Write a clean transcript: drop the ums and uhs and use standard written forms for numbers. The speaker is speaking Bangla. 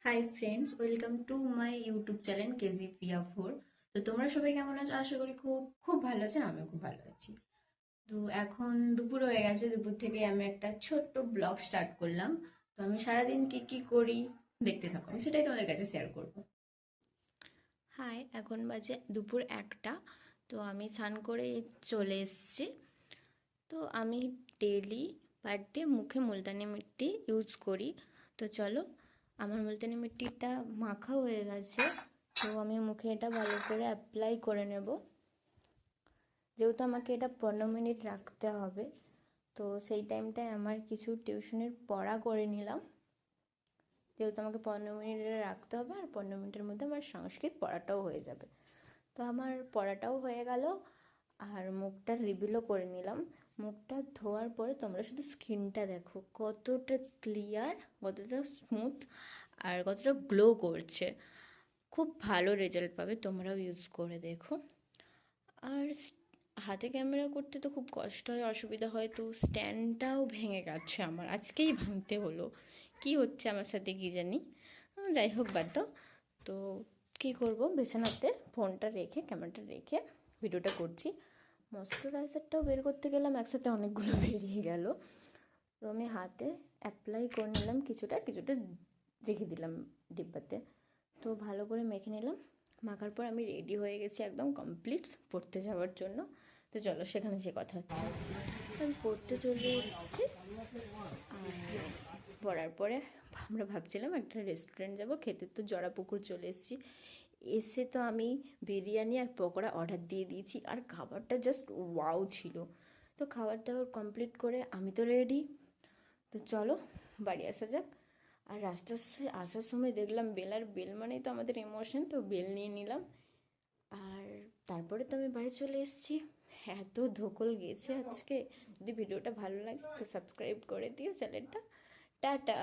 High friends, welcome to my YouTube channel KG Piya 4। তো তোমরা সবাই কেমন আছো? আশা করি খুব খুব ভালো আছো। আমিও খুব ভালো আছি। তো এখন দুপুর হয়ে গেছে। দুপুর থেকে আমি একটা ছোট্ট ব্লগ স্টার্ট করলাম। তো আমি সারাদিন কি কি করি দেখতে থাকো, আমি সেটাই তোমাদের কাছে শেয়ার করবো। হাই, এখন বাজে দুপুর 1টা। তো আমি স্নান করে চলে এসেছি। তো আমি ডেলি পার ডে মুখে মুলতানি মিট্টি ইউজ করি। তো চলো, আমার মুলতানি মিট্টিটা মাখা হয়ে গেছে। তো আমি মুখে এটা ভালো করে অ্যাপ্লাই করে নেব, যেহেতু আমাকে এটা 15 মিনিট রাখতে হবে। তো সেই টাইমটায় আমার কিছু টিউশনের পড়া করে নিলাম, যেহেতু আমাকে 15 মিনিটে রাখতে হবে, আর 15 মিনিটের মধ্যে আমার সংস্কৃত পড়াটাও হয়ে যাবে। তো আমার পড়াটাও হয়ে গেল, আর মুখটা রিভিলও করে নিলাম। মুখটা ধোয়ার পরে তোমরা শুধু স্কিনটা দেখো কতটা ক্লিয়ার, কতটা স্মুথ, আর কতটা গ্লো করছে। খুব ভালো রেজাল্ট পাবে, তোমরাও ইউজ করে দেখো। আর হাতে ক্যামেরা করতে তো খুব কষ্ট হয়, অসুবিধা হয়। তো স্ট্যান্ডটাও ভেঙে গেছে আমার, আজকেই ভাঙতে হলো। কি হচ্ছে আমার সাথে কি জানি। যাই হোক, বাদ দাও। তো কী করবো, বিছানাতে ফোনটা রেখে ক্যামেরাটা রেখে ভিডিওটা করছি। ময়শ্চারাইজারটাও বের করতে গেলাম, একসাথে অনেকগুলো বেরিয়ে গেল। তো আমি হাতে অ্যাপ্লাই করে নিলাম, কিছুটা কিছুটা রেখে দিলাম ডিব্বাতে। তো ভালো করে মেখে নিলাম। মাখার পর আমি রেডি হয়ে গেছি, একদম কমপ্লিট পড়তে যাওয়ার জন্য। তো চলো, সেখানে যে কথা হচ্ছে। আমি পড়তে চলে এসেছি। আর পড়ার পরে আমরা ভাবছিলাম একটা রেস্টুরেন্ট যাব খেতে। তো জড়াপুকুর চলে এসেছি। এসে তো আমি বিরিয়ানি আর পকোড়া অর্ডার দিয়ে দিয়েছি, আর খাবারটা জাস্ট ওয়াও ছিল। তো খাবার দাবার কমপ্লিট করে আমি তো রেডি। তো চলো, বাড়ি আসা যাক। আর রাস্তার আসার সময় দেখলাম বেল, আর বেল মানেই তো আমাদের ইমোশন, তো বেল নিয়ে নিলাম। আর তারপরে তো আমি বাড়ি চলে এসেছি। এত ধকল গেছে আজকে। যদি ভিডিওটা ভালো লাগে তো সাবস্ক্রাইব করে দিও চ্যানেলটা। টাটা।